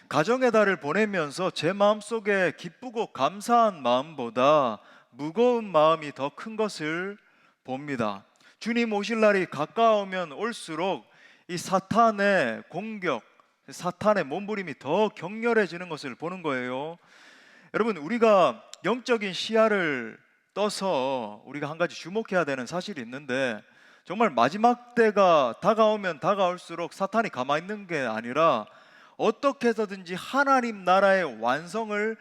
가정의 달을 보내면서 제 마음속에 기쁘고 감사한 마음보다 무거운 마음이 더 큰 것을 봅니다. 주님 오실 날이 가까우면 올수록 이 사탄의 공격, 사탄의 몸부림이 더 격렬해지는 것을 보는 거예요. 여러분, 우리가 영적인 시야를 떠서 우리가 한 가지 주목해야 되는 사실이 있는데, 정말 마지막 때가 다가오면 다가올수록 사탄이 가만히 있는 게 아니라 어떻게 해서든지 하나님 나라의 완성을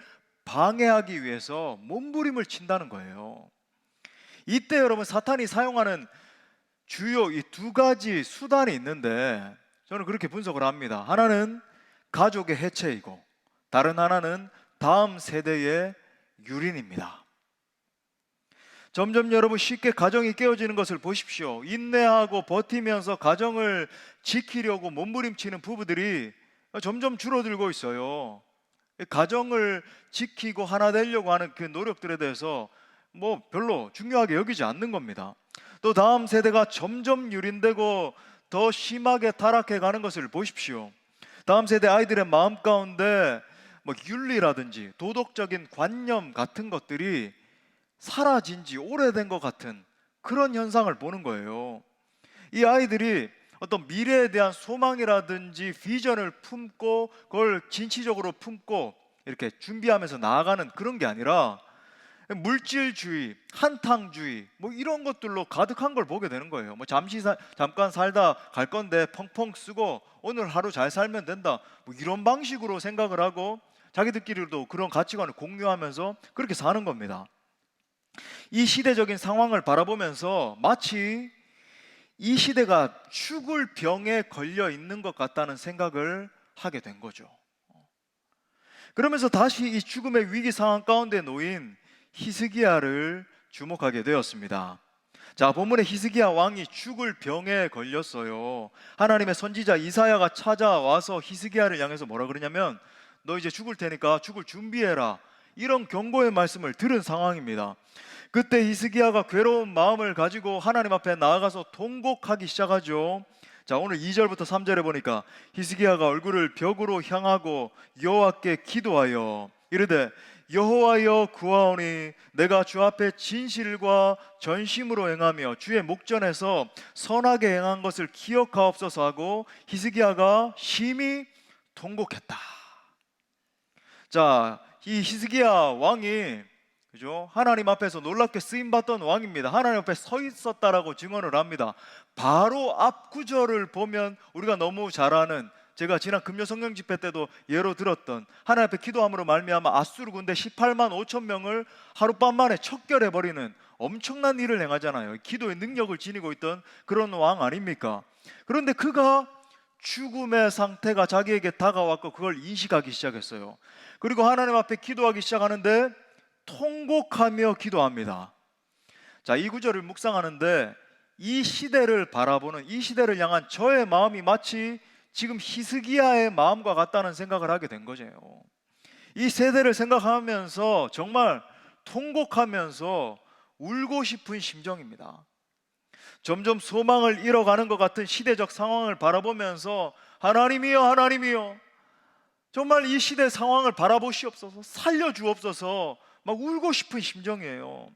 방해하기 위해서 몸부림을 친다는 거예요. 이때 여러분, 사탄이 사용하는 주요 이 두 가지 수단이 있는데, 저는 그렇게 분석을 합니다. 하나는 가족의 해체이고, 다른 하나는 다음 세대의 유린입니다. 점점 여러분 쉽게 가정이 깨어지는 것을 보십시오. 인내하고 버티면서 가정을 지키려고 몸부림치는 부부들이 점점 줄어들고 있어요. 가정을 지키고 하나 되려고 하는 그 노력들에 대해서 별로 중요하게 여기지 않는 겁니다. 또 다음 세대가 점점 유린되고 더 심하게 타락해 가는 것을 보십시오. 다음 세대 아이들의 마음 가운데 윤리라든지 도덕적인 관념 같은 것들이 사라진 지 오래된 것 같은 그런 현상을 보는 거예요. 이 아이들이 어떤 미래에 대한 소망이라든지 비전을 품고 그걸 진취적으로 품고 이렇게 준비하면서 나아가는 그런 게 아니라 물질주의, 한탕주의 이런 것들로 가득한 걸 보게 되는 거예요. 잠깐 살다 갈 건데 펑펑 쓰고 오늘 하루 잘 살면 된다, 이런 방식으로 생각을 하고 자기들끼리도 그런 가치관을 공유하면서 그렇게 사는 겁니다. 이 시대적인 상황을 바라보면서 마치 이 시대가 죽을 병에 걸려 있는 것 같다는 생각을 하게 된 거죠. 그러면서 다시 이 죽음의 위기 상황 가운데 놓인 히스기야를 주목하게 되었습니다. 자, 본문에 히스기야 왕이 죽을 병에 걸렸어요. 하나님의 선지자 이사야가 찾아와서 히스기야를 향해서 뭐라 그러냐면, 너 이제 죽을 테니까 죽을 준비해라, 이런 경고의 말씀을 들은 상황입니다. 그때 히스기야가 괴로운 마음을 가지고 하나님 앞에 나아가서 통곡하기 시작하죠. 자, 오늘 2절부터 3절에 보니까 히스기야가 얼굴을 벽으로 향하고 여호와께 기도하여 이르되, 여호와여 구하오니 내가 주 앞에 진실과 전심으로 행하며 주의 목전에서 선하게 행한 것을 기억하옵소서 하고 히스기야가 심히 통곡했다. 자, 이 히스기야 왕이 하나님 앞에서 놀랍게 쓰임받던 왕입니다. 하나님 앞에 서 있었다라고 증언을 합니다. 바로 앞 구절을 보면 우리가 너무 잘 아는, 제가 지난 금요 성령 집회 때도 예로 들었던, 하나님 앞에 기도함으로 말미암아 아수르 군대 18만 5천 명을 하룻밤 만에 척결해버리는 엄청난 일을 행하잖아요. 기도의 능력을 지니고 있던 그런 왕 아닙니까? 그런데 그가 죽음의 상태가 자기에게 다가왔고 그걸 인식하기 시작했어요. 그리고 하나님 앞에 기도하기 시작하는데 통곡하며 기도합니다. 자, 이 구절을 묵상하는데 이 시대를 바라보는, 이 시대를 향한 저의 마음이 마치 지금 히스기야의 마음과 같다는 생각을 하게 된 거죠. 이 세대를 생각하면서 정말 통곡하면서 울고 싶은 심정입니다. 점점 소망을 잃어가는 것 같은 시대적 상황을 바라보면서 하나님이여, 하나님이여, 정말 이 시대 상황을 바라보시옵소서, 살려주옵소서, 막 울고 싶은 심정이에요.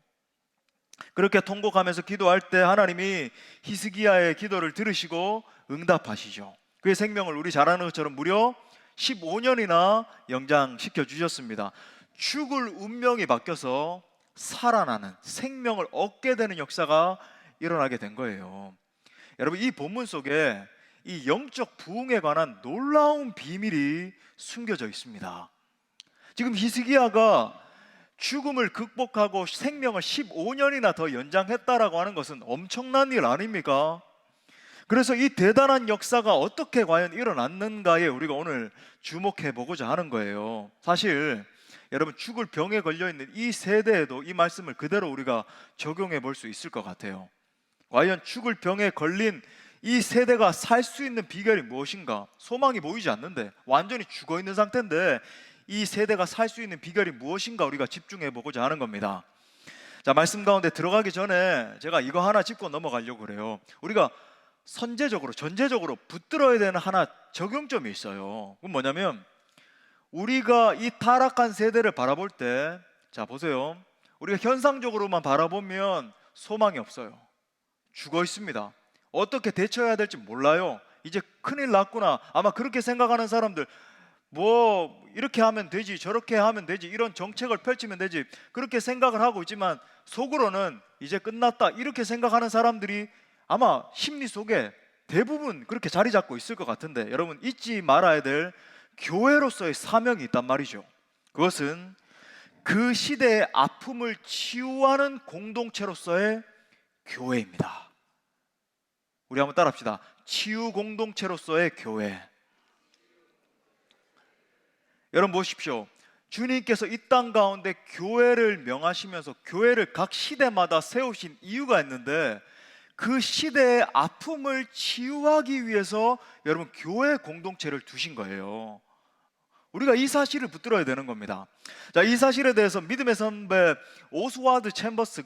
그렇게 통곡하면서 기도할 때 하나님이 히스기야의 기도를 들으시고 응답하시죠. 그의 생명을 우리 잘 아는 것처럼 무려 15년이나 연장시켜 주셨습니다. 죽을 운명이 바뀌어서 살아나는, 생명을 얻게 되는 역사가 일어나게 된 거예요. 여러분, 이 본문 속에 이 영적 부흥에 관한 놀라운 비밀이 숨겨져 있습니다. 지금 히스기야가 죽음을 극복하고 생명을 15년이나 더 연장했다라고 하는 것은 엄청난 일 아닙니까? 그래서 이 대단한 역사가 어떻게 과연 일어났는가에 우리가 오늘 주목해 보고자 하는 거예요. 사실 여러분, 죽을 병에 걸려있는 이 세대에도 이 말씀을 그대로 우리가 적용해 볼 수 있을 것 같아요. 과연 죽을 병에 걸린 이 세대가 살 수 있는 비결이 무엇인가? 소망이 보이지 않는데, 완전히 죽어 있는 상태인데 이 세대가 살 수 있는 비결이 무엇인가 우리가 집중해 보고자 하는 겁니다. 자, 말씀 가운데 들어가기 전에 제가 이거 하나 짚고 넘어가려고 그래요. 우리가 선제적으로, 전제적으로 붙들어야 되는 하나 적용점이 있어요. 그건 뭐냐면, 우리가 이 타락한 세대를 바라볼 때, 자 보세요, 우리가 현상적으로만 바라보면 소망이 없어요. 죽어 있습니다. 어떻게 대처해야 될지 몰라요. 이제 큰일 났구나. 아마 그렇게 생각하는 사람들, 뭐 이렇게 하면 되지, 저렇게 하면 되지, 이런 정책을 펼치면 되지, 그렇게 생각을 하고 있지만 속으로는 이제 끝났다, 이렇게 생각하는 사람들이 아마 심리 속에 대부분 그렇게 자리 잡고 있을 것 같은데, 여러분 잊지 말아야 될 교회로서의 사명이 있단 말이죠. 그것은 그 시대의 아픔을 치유하는 공동체로서의 교회입니다. 우리 한번 따라합시다. 치유 공동체로서의 교회. 여러분 보십시오. 주님께서 이 땅 가운데 교회를 명하시면서 교회를 각 시대마다 세우신 이유가 있는데, 그 시대의 아픔을 치유하기 위해서 여러분 교회 공동체를 두신 거예요. 우리가 이 사실을 붙들어야 되는 겁니다. 자, 이 사실에 대해서 믿음의 선배 오스왈드 챔버스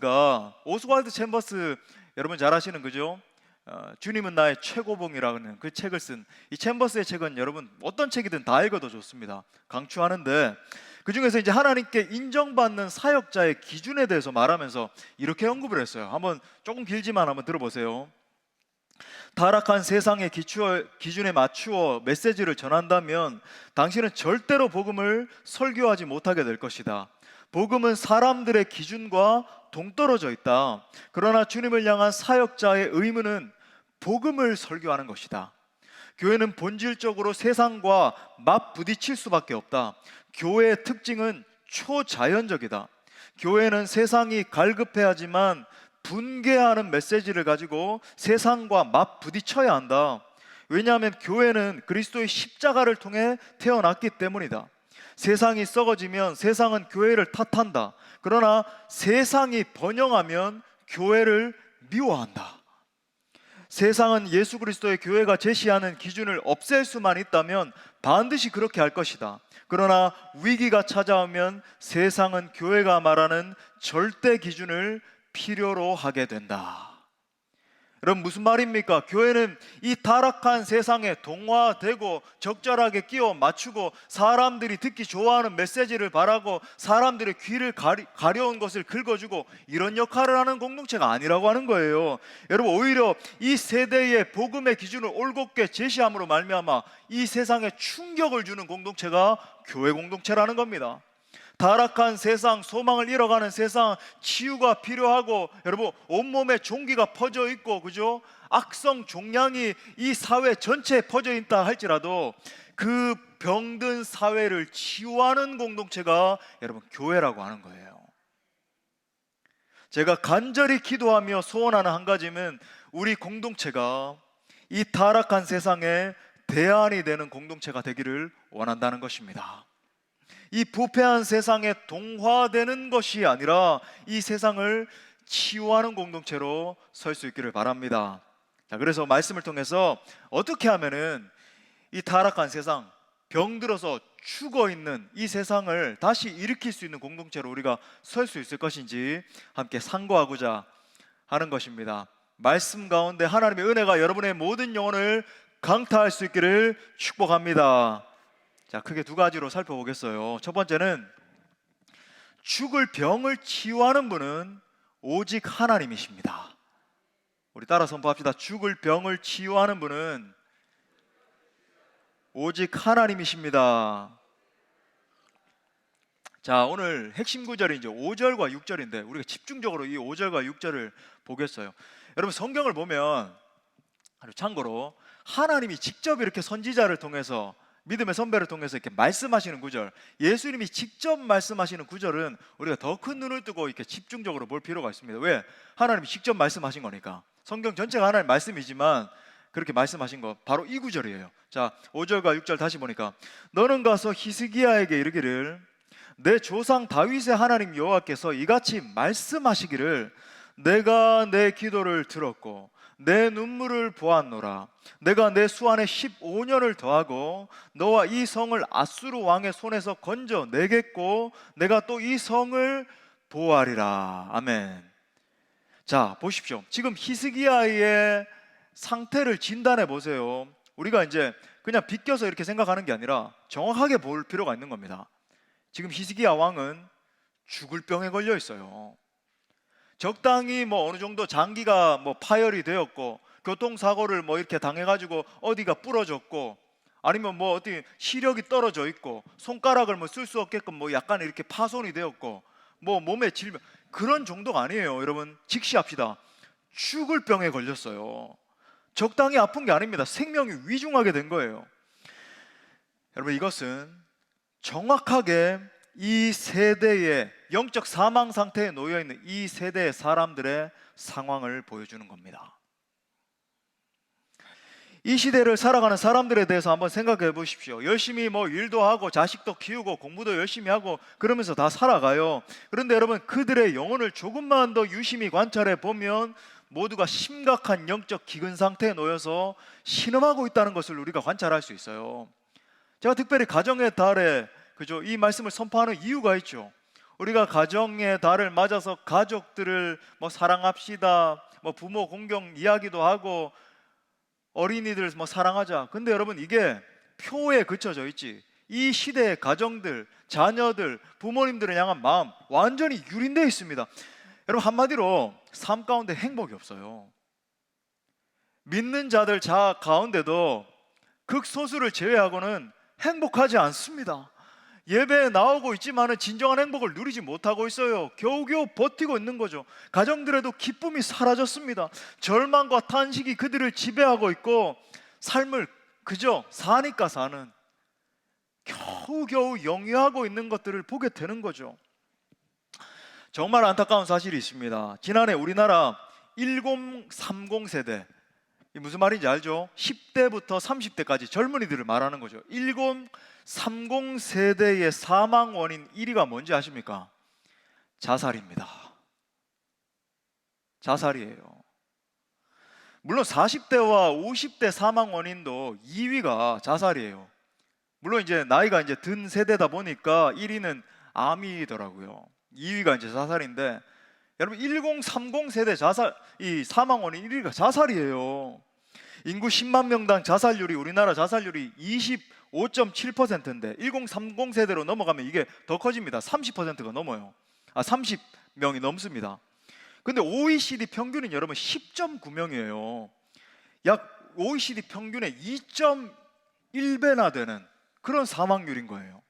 여러분 잘 아시는 거죠? 주님은 나의 최고봉이라는 그 책을 쓴 이 챔버스의 책은 여러분 어떤 책이든 다 읽어도 좋습니다. 강추하는데, 그 중에서 이제 하나님께 인정받는 사역자의 기준에 대해서 말하면서 이렇게 언급을 했어요. 한번 조금 길지만 한번 들어보세요. 타락한 세상의 기준에 맞추어 메시지를 전한다면 당신은 절대로 복음을 설교하지 못하게 될 것이다. 복음은 사람들의 기준과 동떨어져 있다. 그러나 주님을 향한 사역자의 의무는 복음을 설교하는 것이다. 교회는 본질적으로 세상과 맞부딪힐 수밖에 없다. 교회의 특징은 초자연적이다. 교회는 세상이 갈급해하지만 분개하는 메시지를 가지고 세상과 맞부딪혀야 한다. 왜냐하면 교회는 그리스도의 십자가를 통해 태어났기 때문이다. 세상이 썩어지면 세상은 교회를 탓한다. 그러나 세상이 번영하면 교회를 미워한다. 세상은 예수 그리스도의 교회가 제시하는 기준을 없앨 수만 있다면 반드시 그렇게 할 것이다. 그러나 위기가 찾아오면 세상은 교회가 말하는 절대 기준을 필요로 하게 된다. 여러분 무슨 말입니까? 교회는 이 타락한 세상에 동화되고 적절하게 끼워 맞추고 사람들이 듣기 좋아하는 메시지를 바라고 사람들의 귀를 가려운 것을 긁어주고 이런 역할을 하는 공동체가 아니라고 하는 거예요. 여러분 오히려 이 세대의 복음의 기준을 올곧게 제시함으로 말미암아 이 세상에 충격을 주는 공동체가 교회 공동체라는 겁니다. 타락한 세상, 소망을 잃어가는 세상, 치유가 필요하고 여러분 온몸에 종기가 퍼져 있고 그죠? 악성 종양이 이 사회 전체에 퍼져 있다 할지라도 그 병든 사회를 치유하는 공동체가 여러분 교회라고 하는 거예요. 제가 간절히 기도하며 소원하는 한 가지는 우리 공동체가 이 타락한 세상에 대안이 되는 공동체가 되기를 원한다는 것입니다. 이 부패한 세상에 동화되는 것이 아니라 이 세상을 치유하는 공동체로 설 수 있기를 바랍니다. 자, 그래서 말씀을 통해서 어떻게 하면은 이 타락한 세상, 병들어서 죽어 있는 이 세상을 다시 일으킬 수 있는 공동체로 우리가 설 수 있을 것인지 함께 상고하고자 하는 것입니다. 말씀 가운데 하나님의 은혜가 여러분의 모든 영혼을 강타할 수 있기를 축복합니다. 자, 크게 두 가지로 살펴보겠어요. 첫 번째는 죽을 병을 치유하는 분은 오직 하나님이십니다. 우리 따라 선포합시다. 죽을 병을 치유하는 분은 오직 하나님이십니다. 자, 오늘 핵심 구절이 이제 5절과 6절인데 우리가 집중적으로 이 5절과 6절을 보겠어요. 여러분 성경을 보면 참고로 하나님이 직접 이렇게 선지자를 통해서 믿음의 선배를 통해서 이렇게 말씀하시는 구절, 예수님이 직접 말씀하시는 구절은 우리가 더 큰 눈을 뜨고 이렇게 집중적으로 볼 필요가 있습니다. 왜? 하나님이 직접 말씀하신 거니까. 성경 전체가 하나님 말씀이지만 그렇게 말씀하신 거 바로 이 구절이에요. 자, 5절과 6절 다시 보니까 너는 가서 히스기야에게 이르기를 내 조상 다윗의 하나님 여호와께서 이같이 말씀하시기를 내가 내 기도를 들었고 내 눈물을 보았노라. 내가 내 수 안에 15년을 더하고 너와 이 성을 아수르 왕의 손에서 건져 내겠고 내가 또 이 성을 보호하리라. 아멘. 자, 보십시오. 지금 히스기야의 상태를 진단해 보세요. 우리가 이제 그냥 비껴서 이렇게 생각하는 게 아니라 정확하게 볼 필요가 있는 겁니다. 지금 히스기야 왕은 죽을 병에 걸려 있어요. 적당히 뭐 어느 정도 장기가 뭐 파열이 되었고 교통사고를 뭐 이렇게 당해가지고 어디가 부러졌고 아니면 뭐 어디 시력이 떨어져 있고 손가락을 뭐 쓸 수 없게끔 뭐 약간 이렇게 파손이 되었고 뭐 몸에 질병, 그런 정도가 아니에요. 여러분 직시합시다. 죽을 병에 걸렸어요. 적당히 아픈 게 아닙니다. 생명이 위중하게 된 거예요. 여러분 이것은 정확하게 이 세대의 영적 사망 상태에 놓여 있는 이 세대의 사람들의 상황을 보여주는 겁니다. 이 시대를 살아가는 사람들에 대해서 한번 생각해 보십시오. 열심히 뭐 일도 하고 자식도 키우고 공부도 열심히 하고 그러면서 다 살아가요. 그런데 여러분 그들의 영혼을 조금만 더 유심히 관찰해 보면 모두가 심각한 영적 기근 상태에 놓여서 신음하고 있다는 것을 우리가 관찰할 수 있어요. 제가 특별히 가정의 달에 그죠? 이 말씀을 선포하는 이유가 있죠. 우리가 가정의 달을 맞아서 가족들을 뭐 사랑합시다, 뭐 부모 공경 이야기도 하고 어린이들 뭐 사랑하자. 근데 여러분 이게 표에 그쳐져 있지. 이 시대의 가정들, 자녀들, 부모님들을 향한 마음 완전히 유린되어 있습니다. 여러분 한마디로 삶 가운데 행복이 없어요. 믿는 자들 자 가운데도 극소수를 제외하고는 행복하지 않습니다. 예배에 나오고 있지만은 진정한 행복을 누리지 못하고 있어요. 겨우겨우 버티고 있는 거죠. 가정들에도 기쁨이 사라졌습니다. 절망과 탄식이 그들을 지배하고 있고 삶을 그저 사니까 사는, 겨우겨우 영위하고 있는 것들을 보게 되는 거죠. 정말 안타까운 사실이 있습니다. 지난해 우리나라 1030 세대, 이 무슨 말인지 알죠? 10대부터 30대까지 젊은이들을 말하는 거죠. 1030 세대의 사망 원인 1위가 뭔지 아십니까? 자살입니다. 자살이에요. 물론 40대와 50대 사망 원인도 2위가 자살이에요. 물론 이제 나이가 이제 든 세대다 보니까 1위는 암이더라고요. 2위가 이제 자살인데, 여러분 1030 세대 자살, 이 사망 원인 1위가 자살이에요. 인구 10만 명당 자살률이, 우리나라 자살률이 25.7%인데 1030 세대로 넘어가면 이게 더 커집니다. 30%가 넘어요. 30명이 넘습니다. 근데 OECD 평균은 여러분 10.9명이에요. 약 OECD 평균의 2.1배나 되는 그런 사망률인 거예요.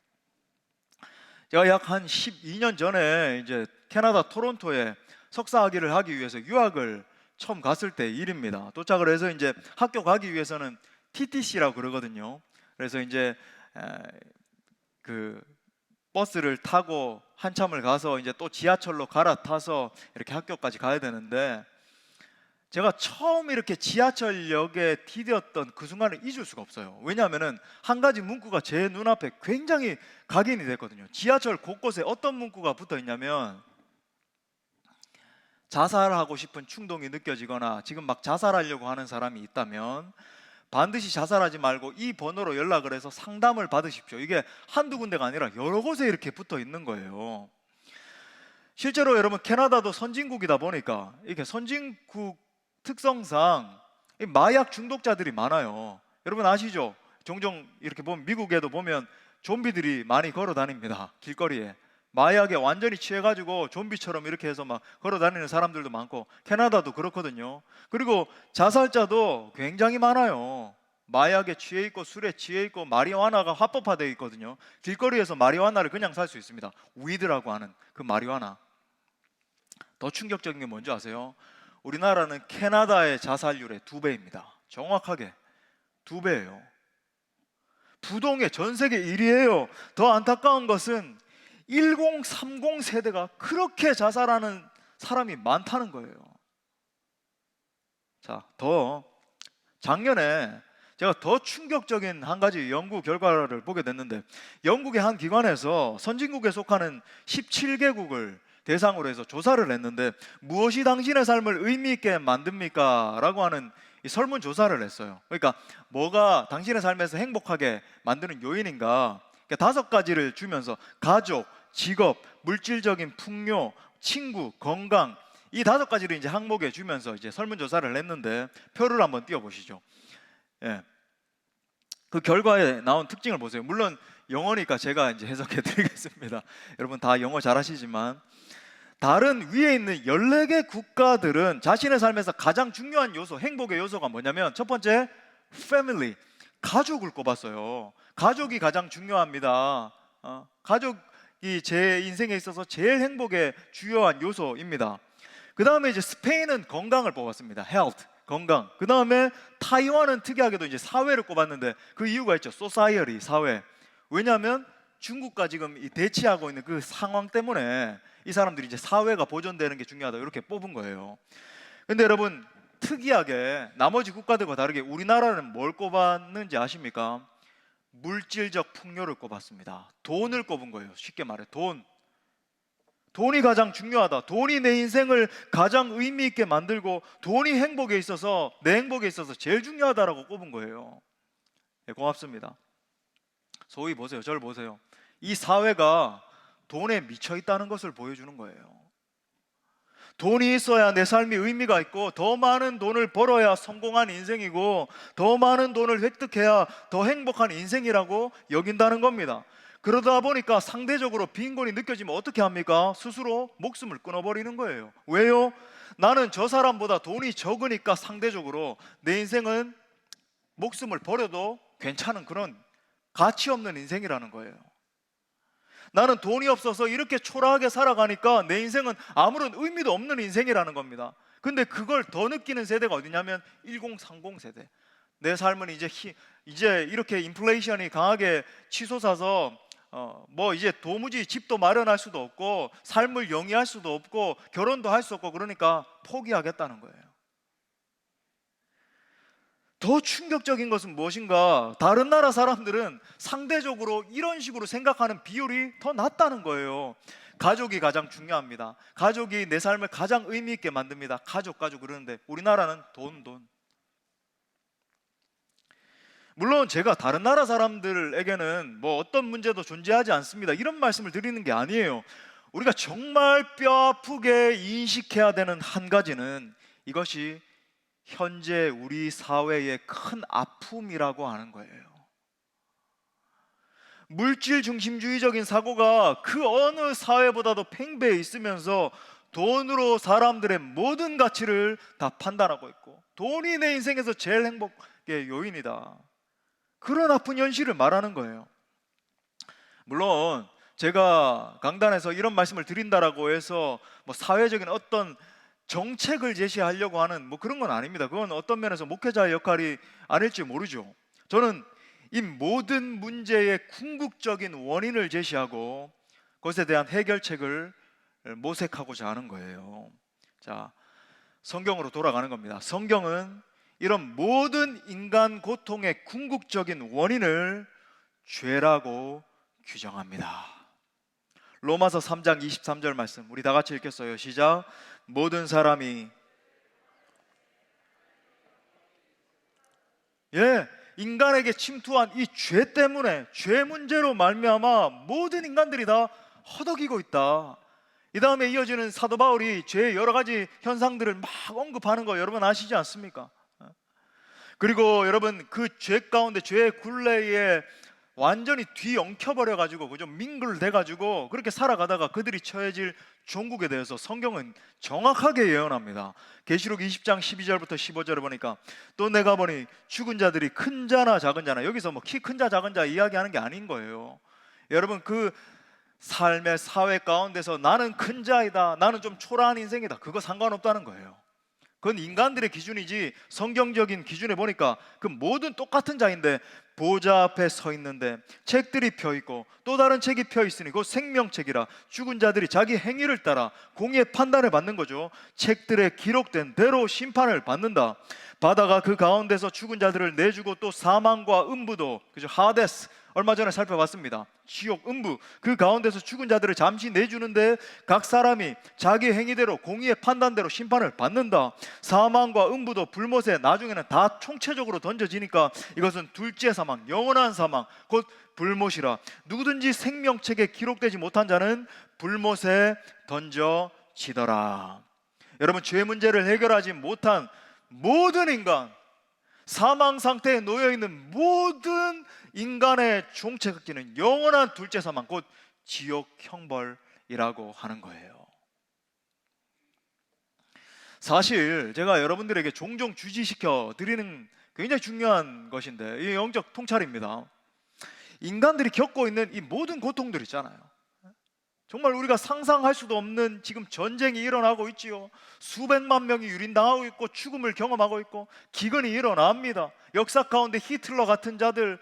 제가 약 한 12년 전에 이제 캐나다 토론토에 석사학위를 하기 위해서 유학을 처음 갔을 때 일입니다. 도착을 해서 이제 학교 가기 위해서는 TTC라고 그러거든요. 그래서 이제 그 버스를 타고 한참을 가서 이제 또 지하철로 갈아타서 이렇게 학교까지 가야 되는데, 제가 처음 이렇게 지하철역에 디뎠던 그 순간을 잊을 수가 없어요. 왜냐하면은 한 가지 문구가 제 눈앞에 굉장히 각인이 됐거든요. 지하철 곳곳에 어떤 문구가 붙어 있냐면, 자살하고 싶은 충동이 느껴지거나 지금 막 자살하려고 하는 사람이 있다면 반드시 자살하지 말고 이 번호로 연락을 해서 상담을 받으십시오. 이게 한두 군데가 아니라 여러 곳에 이렇게 붙어 있는 거예요. 실제로 여러분 캐나다도 선진국이다 보니까 이렇게 선진국 특성상 마약 중독자들이 많아요. 여러분 아시죠? 종종 이렇게 보면 미국에도 보면 좀비들이 많이 걸어 다닙니다. 길거리에 마약에 완전히 취해가지고 좀비처럼 이렇게 해서 막 걸어 다니는 사람들도 많고, 캐나다도 그렇거든요. 그리고 자살자도 굉장히 많아요. 마약에 취해 있고 술에 취해 있고 마리화나가 합법화되어 있거든요. 길거리에서 마리화나를 그냥 살 수 있습니다. 위드라고 하는 그 마리화나. 더 충격적인 게 뭔지 아세요? 우리나라는 캐나다의 자살률의 2배입니다. 정확하게 2배예요. 부동의 전 세계 1위예요. 더 안타까운 것은 1030 세대가 그렇게 자살하는 사람이 많다는 거예요. 자, 작년에 제가 더 충격적인 한 가지 연구 결과를 보게 됐는데, 영국의 한 기관에서 선진국에 속하는 17개국을 대상으로 해서 조사를 했는데, 무엇이 당신의 삶을 의미 있게 만듭니까? 라고 하는 이 설문조사를 했어요. 그러니까 뭐가 당신의 삶에서 행복하게 만드는 요인인가, 5가지를 주면서 가족, 직업, 물질적인 풍요, 친구, 건강, 이 5가지를 이제 항목에 주면서 이제 설문조사를 했는데, 표를 한번 띄워보시죠. 예. 그 결과에 나온 특징을 보세요. 물론 영어니까 제가 이제 해석해 드리겠습니다. 여러분 다 영어 잘하시지만, 다른 위에 있는 14개 국가들은 자신의 삶에서 가장 중요한 요소, 행복의 요소가 뭐냐면 첫 번째, family, 가족을 꼽았어요. 가족이 가장 중요합니다. 가족이 제 인생에 있어서 제일 행복의 주요한 요소입니다. 그 다음에 이제 스페인은 건강을 뽑았습니다. health, 건강. 그 다음에 타이완은 특이하게도 이제 사회를 꼽았는데 그 이유가 있죠. society, 사회. 왜냐하면 중국과 지금 이 대치하고 있는 그 상황 때문에 이 사람들이 이제 사회가 보존되는 게 중요하다, 이렇게 뽑은 거예요. 근데 여러분, 특이하게 나머지 국가들과 다르게 우리나라는 뭘 꼽았는지 아십니까? 물질적 풍요를 꼽았습니다. 돈을 꼽은 거예요. 쉽게 말해 돈. 돈이 가장 중요하다. 돈이 내 인생을 가장 의미 있게 만들고 돈이 행복에 있어서, 내 행복에 있어서 제일 중요하다라고 꼽은 거예요. 네, 고맙습니다. 소위 보세요. 저를 보세요. 이 사회가 돈에 미쳐 있다는 것을 보여주는 거예요. 돈이 있어야 내 삶이 의미가 있고, 더 많은 돈을 벌어야 성공한 인생이고, 더 많은 돈을 획득해야 더 행복한 인생이라고 여긴다는 겁니다. 그러다 보니까 상대적으로 빈곤이 느껴지면 어떻게 합니까? 스스로 목숨을 끊어버리는 거예요. 왜요? 나는 저 사람보다 돈이 적으니까 상대적으로 내 인생은 목숨을 버려도 괜찮은 그런 가치 없는 인생이라는 거예요. 나는 돈이 없어서 이렇게 초라하게 살아가니까 내 인생은 아무런 의미도 없는 인생이라는 겁니다. 근데 그걸 더 느끼는 세대가 어디냐면 1030 세대. 내 삶은 이제 이렇게 인플레이션이 강하게 치솟아서 뭐 이제 도무지 집도 마련할 수도 없고, 삶을 영위할 수도 없고, 결혼도 할 수 없고, 그러니까 포기하겠다는 거예요. 더 충격적인 것은 무엇인가? 다른 나라 사람들은 상대적으로 이런 식으로 생각하는 비율이 더 낮다는 거예요. 가족이 가장 중요합니다. 가족이 내 삶을 가장 의미 있게 만듭니다. 가족 그러는데 우리나라는 돈. 물론 제가 다른 나라 사람들에게는 뭐 어떤 문제도 존재하지 않습니다, 이런 말씀을 드리는 게 아니에요. 우리가 정말 뼈 아프게 인식해야 되는 한 가지는 이것이 현재 우리 사회의 큰 아픔이라고 하는 거예요. 물질 중심주의적인 사고가 그 어느 사회보다도 팽배해 있으면서 돈으로 사람들의 모든 가치를 다 판단하고 있고, 돈이 내 인생에서 제일 행복의 요인이다, 그런 아픈 현실을 말하는 거예요. 물론 제가 강단에서 이런 말씀을 드린다라고 해서 뭐 사회적인 어떤 정책을 제시하려고 하는 뭐 그런 건 아닙니다. 그건 어떤 면에서 목회자의 역할이 아닐지 모르죠. 저는 이 모든 문제의 궁극적인 원인을 제시하고 그것에 대한 해결책을 모색하고자 하는 거예요. 자, 성경으로 돌아가는 겁니다. 성경은 이런 모든 인간 고통의 궁극적인 원인을 죄라고 규정합니다. 로마서 3장 23절 말씀 우리 다 같이 읽겠어요. 시작. 모든 사람이 인간에게 침투한 이 죄 때문에, 죄 문제로 말미암아 모든 인간들이 다 허덕이고 있다. 이 다음에 이어지는 사도 바울이 죄의 여러 가지 현상들을 막 언급하는 거 여러분 아시지 않습니까? 그리고 여러분 그 죄 가운데, 죄의 굴레에 완전히 뒤엉켜버려가지고 그죠, 민글돼가지고 그렇게 살아가다가 그들이 처해질 종국에 대해서 성경은 정확하게 예언합니다. 계시록 20장 12절부터 15절을 보니까 또 내가 보니 죽은 자들이 큰 자나 작은 자나, 여기서 뭐 키 큰 자 작은 자 이야기하는 게 아닌 거예요. 여러분 그 삶의 사회 가운데서 나는 큰 자이다, 나는 좀 초라한 인생이다, 그거 상관없다는 거예요. 그건 인간들의 기준이지 성경적인 기준에 보니까 그 모든 똑같은 자인데, 보좌 앞에 서 있는데 책들이 펴 있고 또 다른 책이 펴 있으니 그 생명책이라 죽은 자들이 자기 행위를 따라 공의의 판단을 받는 거죠. 책들에 기록된 대로 심판을 받는다. 바다가 그 가운데서 죽은 자들을 내주고 또 사망과 음부도, 그죠, 하데스, 얼마 전에 살펴봤습니다. 지옥, 음부, 그 가운데서 죽은 자들을 잠시 내주는데 각 사람이 자기 행위대로 공의의 판단대로 심판을 받는다. 사망과 음부도 불못에 나중에는 다 총체적으로 던져지니까 이것은 둘째 사망, 영원한 사망, 곧 불못이라. 누구든지 생명책에 기록되지 못한 자는 불못에 던져지더라. 여러분, 죄 문제를 해결하지 못한 모든 인간, 사망 상태에 놓여 있는 모든 인간의 종착기는 영원한 둘째 사망, 곧 지옥 형벌이라고 하는 거예요. 사실 제가 여러분들에게 종종 주지시켜 드리는 굉장히 중요한 것인데, 이 영적 통찰입니다. 인간들이 겪고 있는 이 모든 고통들 있잖아요. 정말 우리가 상상할 수도 없는 지금 전쟁이 일어나고 있지요. 수백만 명이 유린당하고 있고 죽음을 경험하고 있고 기근이 일어납니다. 역사 가운데 히틀러 같은 자들,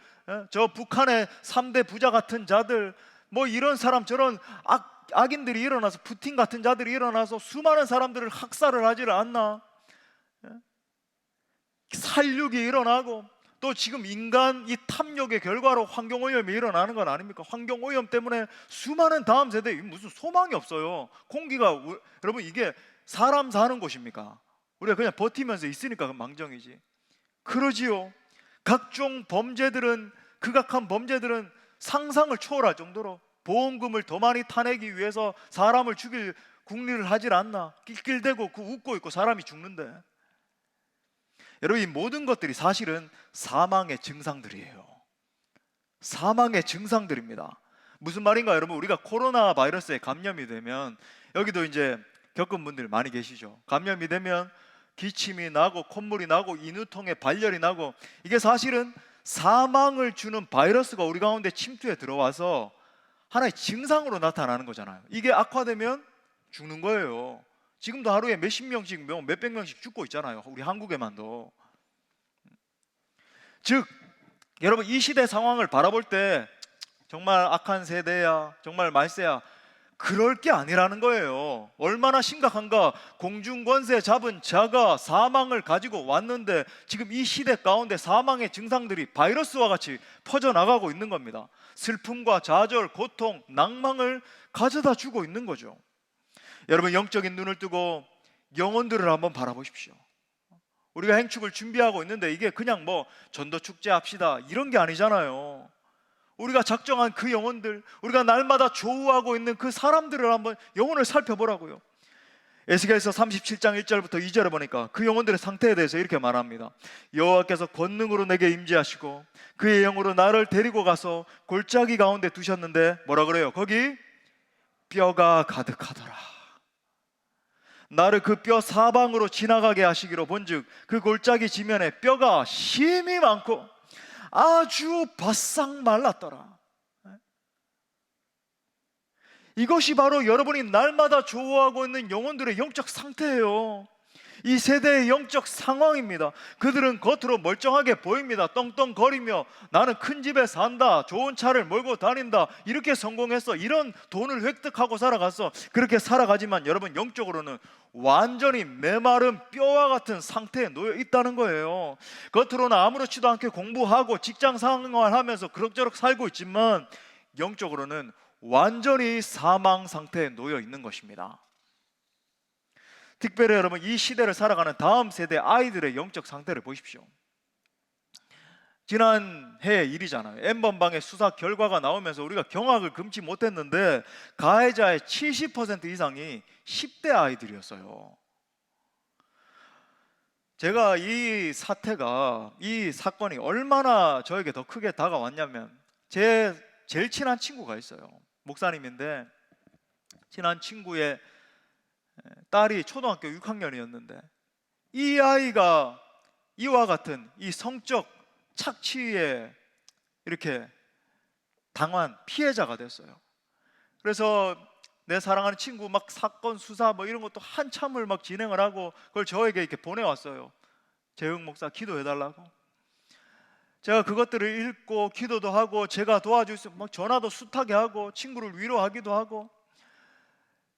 저 북한의 3대 부자 같은 자들, 뭐 이런 사람 저런 악인들이 일어나서, 푸틴 같은 자들이 일어나서 수많은 사람들을 학살을 하지를 않나. 살육이 일어나고, 또 지금 인간 이 탐욕의 결과로 환경오염이 일어나는 건 아닙니까? 환경오염 때문에 수많은 다음 세대에 무슨 소망이 없어요. 공기가, 여러분 이게 사람 사는 곳입니까? 우리가 그냥 버티면서 있으니까 망정이지. 그러지요. 각종 범죄들은, 극악한 범죄들은 상상을 초월할 정도로 보험금을 더 많이 타내기 위해서 사람을 죽일 궁리를 하질 않나. 낄낄대고 웃고 있고 사람이 죽는데. 여러분, 이 모든 것들이 사실은 사망의 증상들이에요. 사망의 증상들입니다. 무슨 말인가 여러분, 우리가 코로나 바이러스에 감염이 되면, 여기도 이제 겪은 분들 많이 계시죠. 감염이 되면 기침이 나고 콧물이 나고 인후통에 발열이 나고, 이게 사실은 사망을 주는 바이러스가 우리 가운데 침투해 들어와서 하나의 증상으로 나타나는 거잖아요. 이게 악화되면 죽는 거예요. 지금도 하루에 몇십 명씩, 몇백 명씩 죽고 있잖아요. 우리 한국에만도. 즉 여러분, 이 시대 상황을 바라볼 때 정말 악한 세대야, 정말 말세야, 그럴 게 아니라는 거예요. 얼마나 심각한가. 공중권세 잡은 자가 사망을 가지고 왔는데 지금 이 시대 가운데 사망의 증상들이 바이러스와 같이 퍼져나가고 있는 겁니다. 슬픔과 좌절, 고통, 낭망을 가져다 주고 있는 거죠. 여러분, 영적인 눈을 뜨고 영혼들을 한번 바라보십시오. 우리가 행축을 준비하고 있는데 이게 그냥 뭐 전도축제 합시다 이런 게 아니잖아요. 우리가 작정한 그 영혼들, 우리가 날마다 조우하고 있는 그 사람들을 한번 영혼을 살펴보라고요. 에스겔서 37장 1절부터 2절에 보니까 그 영혼들의 상태에 대해서 이렇게 말합니다. 여호와께서 권능으로 내게 임재하시고 그의 영으로 나를 데리고 가서 골짜기 가운데 두셨는데, 뭐라 그래요? 거기 뼈가 가득하더라. 나를 그 뼈 사방으로 지나가게 하시기로 본즉 그 골짜기 지면에 뼈가 힘이 많고 아주 바싹 말랐더라. 이것이 바로 여러분이 날마다 조우하고 있는 영혼들의 영적 상태예요. 이 세대의 영적 상황입니다. 그들은 겉으로 멀쩡하게 보입니다. 떵떵거리며 나는 큰 집에 산다, 좋은 차를 몰고 다닌다, 이렇게 성공했어, 이런 돈을 획득하고 살아갔어, 그렇게 살아가지만 여러분, 영적으로는 완전히 메마른 뼈와 같은 상태에 놓여 있다는 거예요. 겉으로는 아무렇지도 않게 공부하고 직장 생활하면서 그럭저럭 살고 있지만 영적으로는 완전히 사망 상태에 놓여 있는 것입니다. 특별히 여러분, 이 시대를 살아가는 다음 세대 아이들의 영적 상태를 보십시오. 지난해 일이잖아요. N번방의 수사 결과가 나오면서 우리가 경악을 금치 못했는데 가해자의 70% 이상이 10대 아이들이었어요. 제가 이 사건이 얼마나 저에게 더 크게 다가왔냐면, 제 제일 친한 친구가 있어요. 목사님인데 친한 친구의 딸이 초등학교 6학년이었는데 이 아이가 이와 같은 이 성적 착취에 이렇게 당한 피해자가 됐어요. 그래서 내 사랑하는 친구 막 사건 수사 뭐 이런 것도 한참을 막 진행을 하고 그걸 저에게 이렇게 보내왔어요. 재흥 목사 기도해달라고. 제가 그것들을 읽고 기도도 하고 제가 도와줄 수, 막 전화도 숱하게 하고 친구를 위로하기도 하고.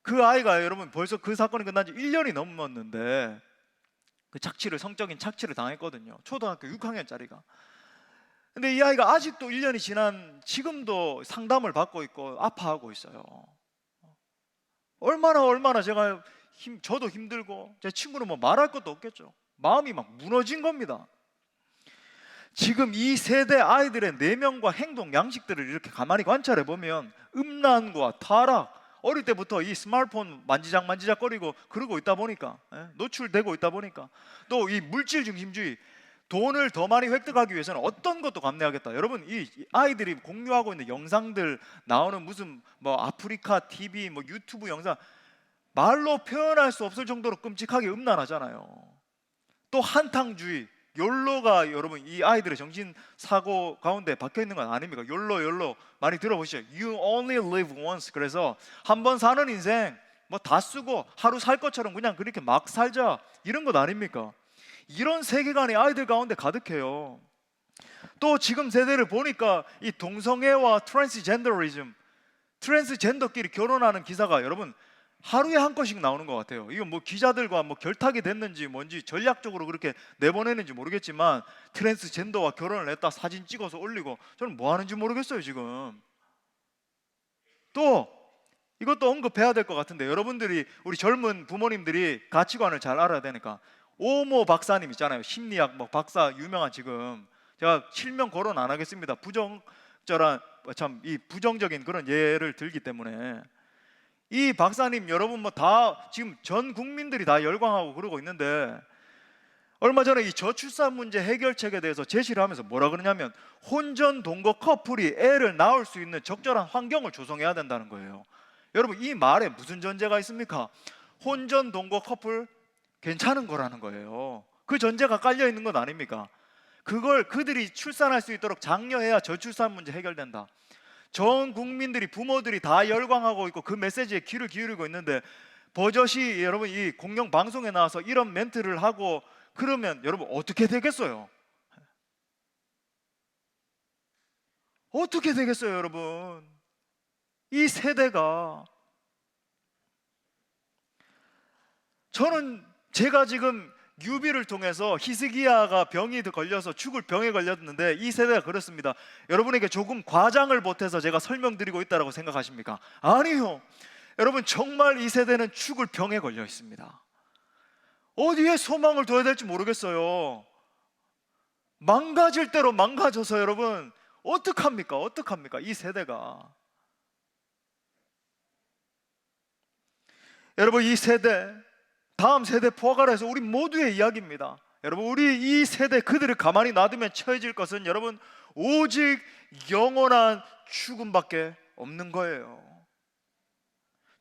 그 아이가 여러분 벌써 그 사건이 끝난 지 1년이 넘었는데 그 성적인 착취를 당했거든요. 초등학교 6학년짜리가. 근데 이 아이가 아직도 1년이 지난 지금도 상담을 받고 있고 아파하고 있어요. 얼마나 제가 저도 힘들고 제 친구는 뭐 말할 것도 없겠죠. 마음이 막 무너진 겁니다. 지금 이 세대 아이들의 내면과 행동 양식들을 이렇게 가만히 관찰해 보면 음란과 타락, 어릴 때부터 이 스마트폰 만지작거리고 그러고 있다 보니까, 노출되고 있다 보니까, 또 이 물질 중심주의, 돈을 더 많이 획득하기 위해서는 어떤 것도 감내하겠다. 여러분, 이 아이들이 공유하고 있는 영상들 나오는 무슨 뭐 아프리카 TV, 뭐 유튜브 영상, 말로 표현할 수 없을 정도로 끔찍하게 음란하잖아요. 또 한탕주의, 욜로가 여러분 이 아이들의 정신 사고 가운데 박혀 있는 건 아닙니까? 욜로 많이 들어보시죠. You only live once. 그래서 한 번 사는 인생 뭐 다 쓰고 하루 살 것처럼 그냥 그렇게 막 살자, 이런 것 아닙니까? 이런 세계관이 아이들 가운데 가득해요. 또 지금 세대를 보니까 이 동성애와 트랜스젠더리즘, 트랜스젠더끼리 결혼하는 기사가 여러분 하루에 한 건씩 나오는 것 같아요. 이건 뭐 기자들과 뭐 결탁이 됐는지 뭔지 전략적으로 그렇게 내보내는지 모르겠지만, 트랜스젠더와 결혼을 했다 사진 찍어서 올리고, 저는 뭐 하는지 모르겠어요 지금. 또 이것도 언급해야 될 것 같은데, 여러분들이, 우리 젊은 부모님들이 가치관을 잘 알아야 되니까, 오모 박사님 있잖아요. 심리학 뭐 박사 유명한, 지금 제가 실명 거론 안 하겠습니다. 부정적인 그런 예를 들기 때문에. 이 박사님 여러분 뭐 다 지금 전 국민들이 다 열광하고 그러고 있는데, 얼마 전에 이 저출산 문제 해결책에 대해서 제시를 하면서 뭐라 그러냐면, 혼전 동거 커플이 애를 낳을 수 있는 적절한 환경을 조성해야 된다는 거예요. 여러분, 이 말에 무슨 전제가 있습니까? 혼전 동거 커플 괜찮은 거라는 거예요. 그 전제가 깔려 있는 건 아닙니까? 그걸 그들이 출산할 수 있도록 장려해야 저출산 문제 해결된다. 전 국민들이, 부모들이 다 열광하고 있고 그 메시지에 귀를 기울이고 있는데, 버젓이 여러분 이 공영 방송에 나와서 이런 멘트를 하고 그러면 여러분 어떻게 되겠어요? 어떻게 되겠어요 여러분? 이 세대가. 저는 제가 지금 유비를 통해서 히스기야가 병이 걸려서 죽을 병에 걸렸는데, 이 세대가 그렇습니다. 여러분에게 조금 과장을 보태서 제가 설명드리고 있다고 생각하십니까? 아니요. 여러분, 정말 이 세대는 죽을 병에 걸려 있습니다. 어디에 소망을 둬야 될지 모르겠어요. 망가질 대로 망가져서 여러분 어떡합니까? 어떡합니까? 이 세대가. 여러분, 이 세대, 다음 세대 포괄해서 우리 모두의 이야기입니다. 여러분, 우리 이 세대, 그들을 가만히 놔두면 처해질 것은 여러분 오직 영원한 죽음밖에 없는 거예요.